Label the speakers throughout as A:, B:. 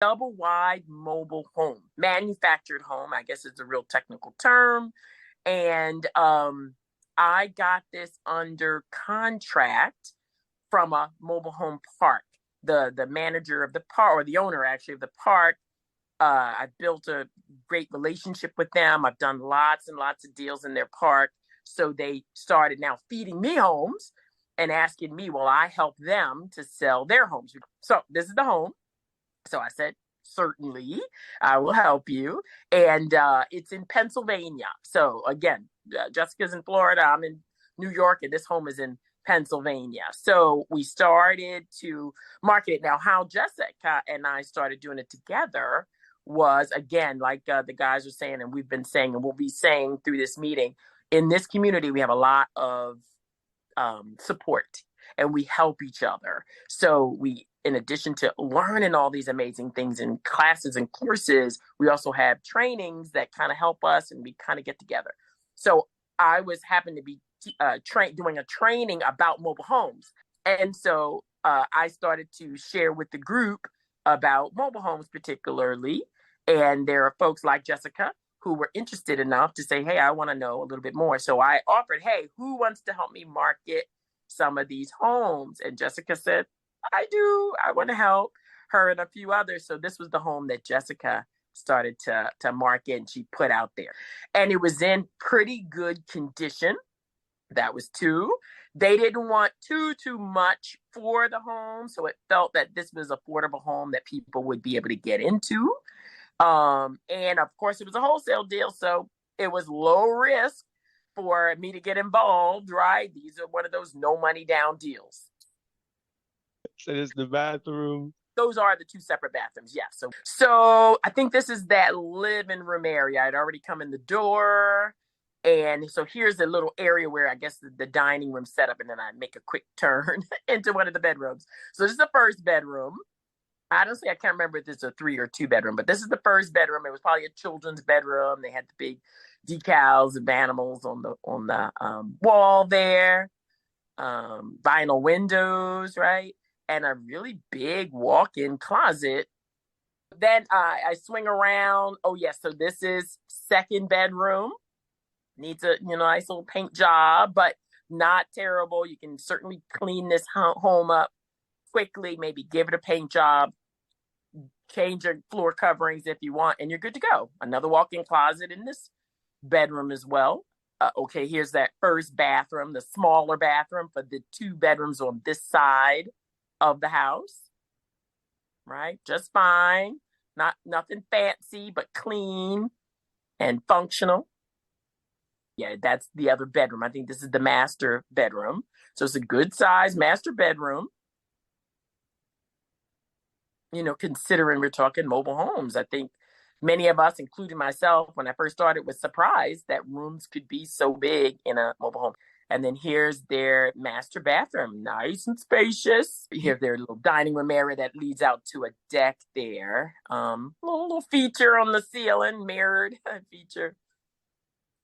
A: double wide mobile home, manufactured home, I guess is a real technical term. And I got this under contract from a mobile home park. The manager of the park, or the owner actually of the park, I built a great relationship with them. I've done lots and lots of deals in their park. So they started now feeding me homes and asking me, will I help them to sell their homes? So this is the home. So I said, certainly, I will help you. And it's in Pennsylvania. So again, Jessica's in Florida. I'm in New York, and this home is in Pennsylvania. So we started to market it. Now, how Jessica and I started doing it together was, again, like the guys are saying, and we've been saying, and we'll be saying through this meeting, in this community, we have a lot of support, and we help each other. So we, in addition to learning all these amazing things in classes and courses, we also have trainings that kind of help us, and we kind of get together. So I was happened to be doing a training about mobile homes. And so I started to share with the group about mobile homes particularly. And there are folks like Jessica who were interested enough to say, hey, I want to know a little bit more. So I offered, hey, who wants to help me market some of these homes? And Jessica said, I do. I want to help her and a few others. So this was the home that Jessica started to market and she put out there. And it was in pretty good condition. That was two. They didn't want too much for the home. So it felt that this was an affordable home that people would be able to get into. And of course, it was a wholesale deal. So it was low risk for me to get involved, right? These are one of those no money down deals.
B: So this is the bathroom.
A: Those are the two separate bathrooms. Yeah. So I think this is that living room area. I'd already come in the door. And so here's a little area where I guess the dining room set up, and then I make a quick turn into one of the bedrooms. So this is the first bedroom. Honestly, I can't remember if it's a 3 or 2 bedroom, but this is the first bedroom. It was probably a children's bedroom. They had the big decals of animals on the wall there, vinyl windows, right? And a really big walk-in closet. Then I swing around. Oh, yes. So this is second bedroom. Needs a nice little paint job, but not terrible. You can certainly clean this home up quickly, maybe give it a paint job, change your floor coverings if you want, and you're good to go. Another walk-in closet in this bedroom as well. Okay, here's that first bathroom, the smaller bathroom for the 2 bedrooms on this side of the house. Right? Just fine. Nothing fancy, but clean and functional. Yeah, that's the other bedroom. I think this is the master bedroom. So it's a good size master bedroom. Considering we're talking mobile homes, I think many of us, including myself, when I first started, was surprised that rooms could be so big in a mobile home. And then here's their master bathroom, nice and spacious. You have their little dining room area that leads out to a deck there. Little feature on the ceiling, mirrored feature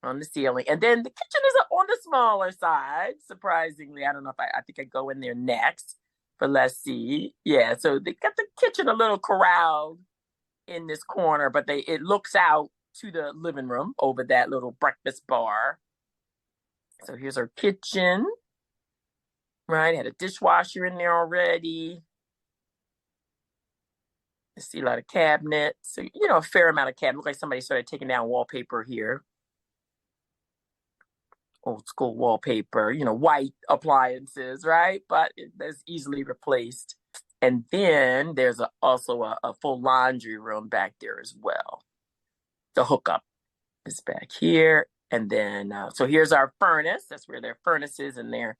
A: on the ceiling. And then the kitchen is on the smaller side, surprisingly. I don't know if I think I go in there next, but let's see. Yeah, so they got the kitchen a little corralled in this corner, but it looks out to the living room over that little breakfast bar. So here's our kitchen, right? Had a dishwasher in there already. You see a lot of cabinets. So, a fair amount of cabinets. Look like somebody started taking down wallpaper here. Old school wallpaper, white appliances, right? But it's easily replaced. And then there's also a full laundry room back there as well. The hookup is back here. And then, so here's our furnace. That's where their furnace is, and their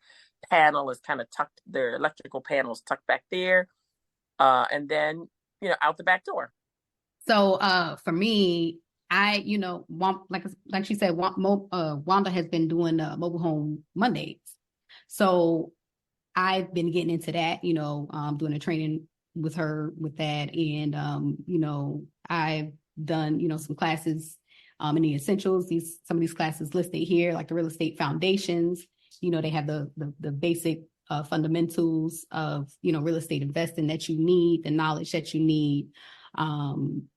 A: panel is kind of tucked, their electrical panel is tucked back there. And then, out the back door.
C: So for me, I, like she said, Wanda has been doing mobile home Mondays. So I've been getting into that, doing a training with her with that. And, I've done, some classes in the essentials. Some of these classes listed here, like the real estate foundations, they have the basic fundamentals of, real estate investing that you need, the knowledge that you need. And,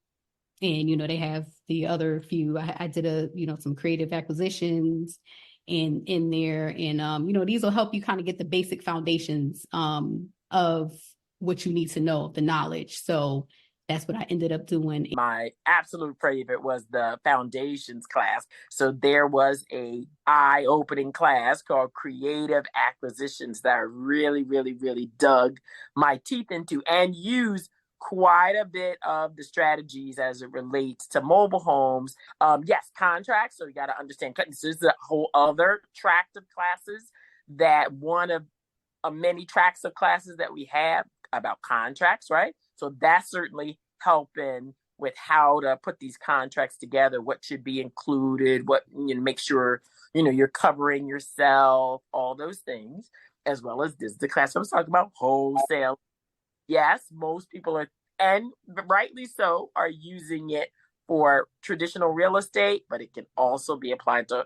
C: they have the other few, I did some creative acquisitions in there. And, these will help you kind of get the basic foundations of what you need to know, the knowledge. So that's what I ended up doing.
A: My absolute favorite was the foundations class. So there was a eye-opening class called Creative Acquisitions that I really, really, really dug my teeth into and used quite a bit of the strategies as it relates to mobile homes. Yes, contracts. So you got to understand. This is a whole other tract of classes that one of many tracks of classes that we have about contracts, right? So that's certainly helping with how to put these contracts together, what should be included, what, make sure, you're covering yourself, all those things, as well as this is the class I was talking about, wholesale. Yes, most people are, and rightly so, are using it for traditional real estate, but it can also be applied to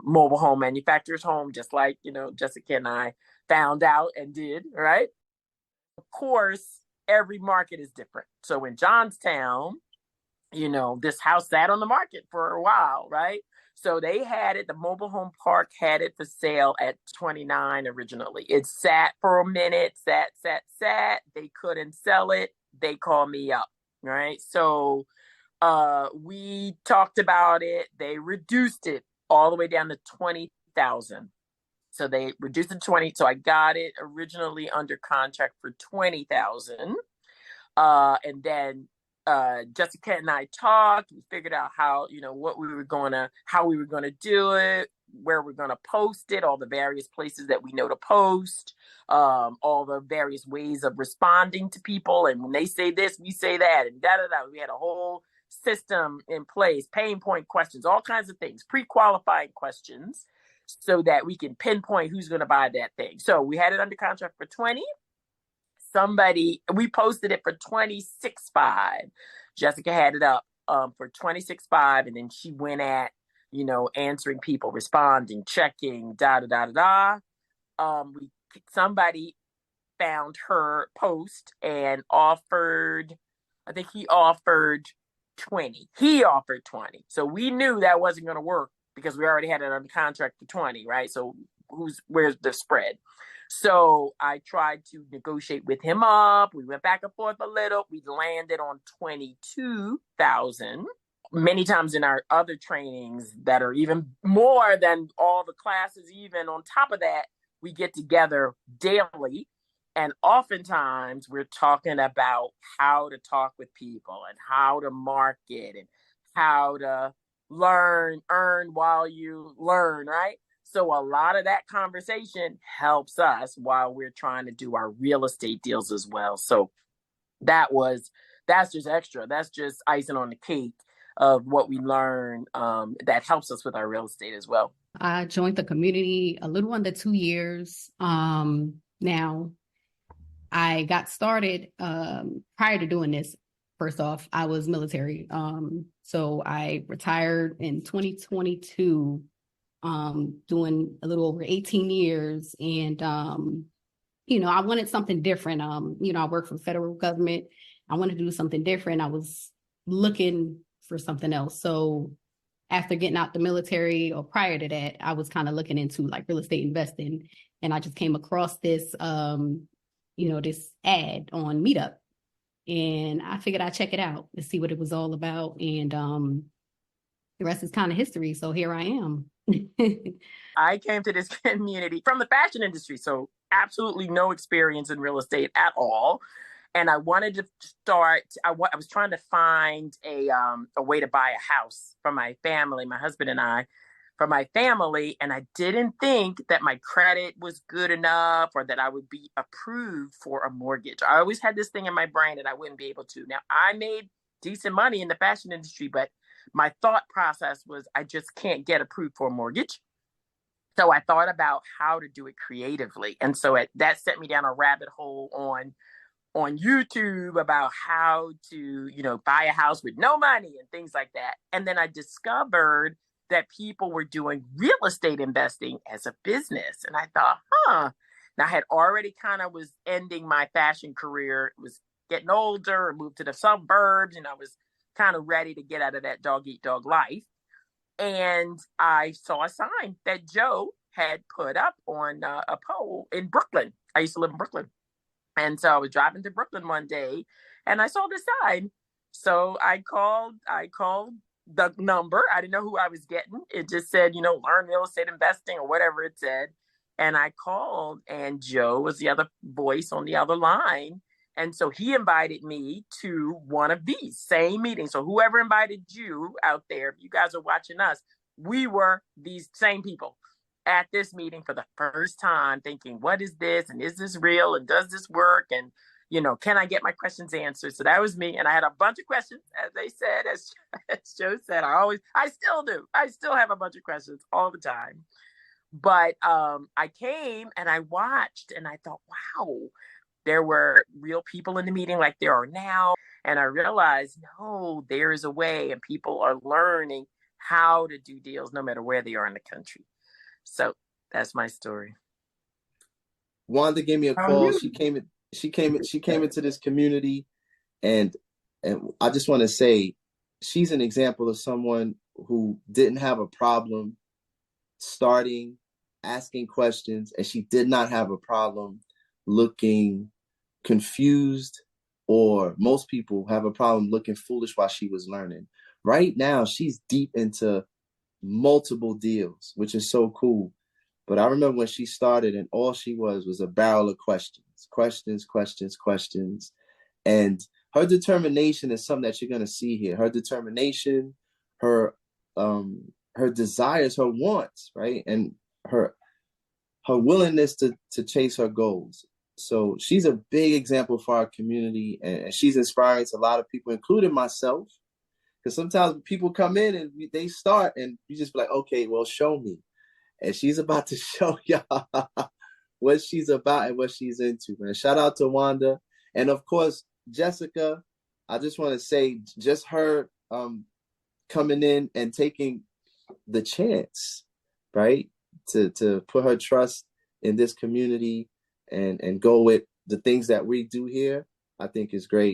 A: mobile home manufacturers' home, just like, Jessica and I found out and did, right? Of course, every market is different. So in Johnstown, this house sat on the market for a while, right? So they had it, the mobile home park had it for sale at 29 originally. It sat for a minute, sat. They couldn't sell it. They called me up, right? So we talked about it. They reduced it all the way down to 20,000. So they reduced it to 20. So I got it originally under contract for 20,000. And then Jessica and I talked. We figured out how we were going to do it, where we're going to post it, all the various places that we know to post, all the various ways of responding to people. And when they say this, we say that, and da. We had a whole system in place, pain point questions, all kinds of things, pre-qualifying questions, so that we can pinpoint who's going to buy that thing. So we had it under contract for 20. We posted it for 26.5. Jessica had it up for 26.5, and then she went at, answering people, responding, checking, somebody found her post and offered, I think he offered 20. He offered 20. So we knew that wasn't going to work because we already had it under contract for 20, right? So where's the spread? So I tried to negotiate with him up. We went back and forth a little. We landed on 22,000. Many times in our other trainings that are even more than all the classes, even on top of that, we get together daily. And oftentimes we're talking about how to talk with people and how to market and how to earn while you learn, right? So a lot of that conversation helps us while we're trying to do our real estate deals as well. So that's just extra. That's just icing on the cake of what we learn that helps us with our real estate as well.
C: I joined the community a little under 2 years. Now, I got started prior to doing this. First off, I was military. So I retired in 2022, doing a little over 18 years. And, I wanted something different. I work for the federal government. I wanted to do something different. I was looking for something else. So after getting out the military, or prior to that, I was kind of looking into like real estate investing. And I just came across this, this ad on Meetup. And I figured I'd check it out and see what it was all about. And the rest is kind of history. So here I am.
A: I came to this community from the fashion industry, so absolutely no experience in real estate at all. And I wanted to start, I was trying to find a way to buy a house for my family, my husband and I, for my family. And I didn't think that my credit was good enough or that I would be approved for a mortgage. I always had this thing in my brain that I wouldn't be able to. Now, I made decent money in the fashion industry, but my thought process was I just can't get approved for a mortgage. So I thought about how to do it creatively. And so that set me down a rabbit hole on YouTube about how to, buy a house with no money and things like that. And then I discovered that people were doing real estate investing as a business. And I thought, Now I had already was ending my fashion career. It was getting older, moved to the suburbs, and I was kind of ready to get out of that dog eat dog life. And I saw a sign that Joe had put up on a pole in Brooklyn. I used to live in Brooklyn. And so I was driving to Brooklyn one day and I saw this sign. So I called the number. I didn't know who I was getting. It just said, learn real estate investing or whatever it said. And I called, and Joe was the other voice on the other line. And so he invited me to one of these same meetings. So whoever invited you out there, if you guys are watching us, we were these same people at this meeting for the first time, thinking, what is this? And is this real? And does this work? And, can I get my questions answered? So that was me. And I had a bunch of questions, as they said, as Joe said, I still do. I still have a bunch of questions all the time. But I came and I watched and I thought, wow, there were real people in the meeting like there are now. And I realized, no, there is a way, and people are learning how to do deals no matter where they are in the country. So that's my story.
B: Wanda gave me a call. She came into this community, and I just want to say she's an example of someone who didn't have a problem starting, asking questions, and she did not have a problem looking confused, or most people have a problem looking foolish while she was learning. Right now, she's deep into multiple deals, which is so cool. But I remember when she started, and all she was a barrel of questions. And her determination is something that you're going to see here. Her determination, her desires, her wants, right? And her willingness to chase her goals. So she's a big example for our community, and she's inspiring to a lot of people, including myself. Because sometimes people come in and they start, and you just be like, okay, well, show me. And she's about to show y'all what she's about and what she's into, man. Shout out to Wanda. And of course, Jessica, I just want to say, just her coming in and taking the chance, right? To put her trust in this community and go with the things that we do here, I think is great.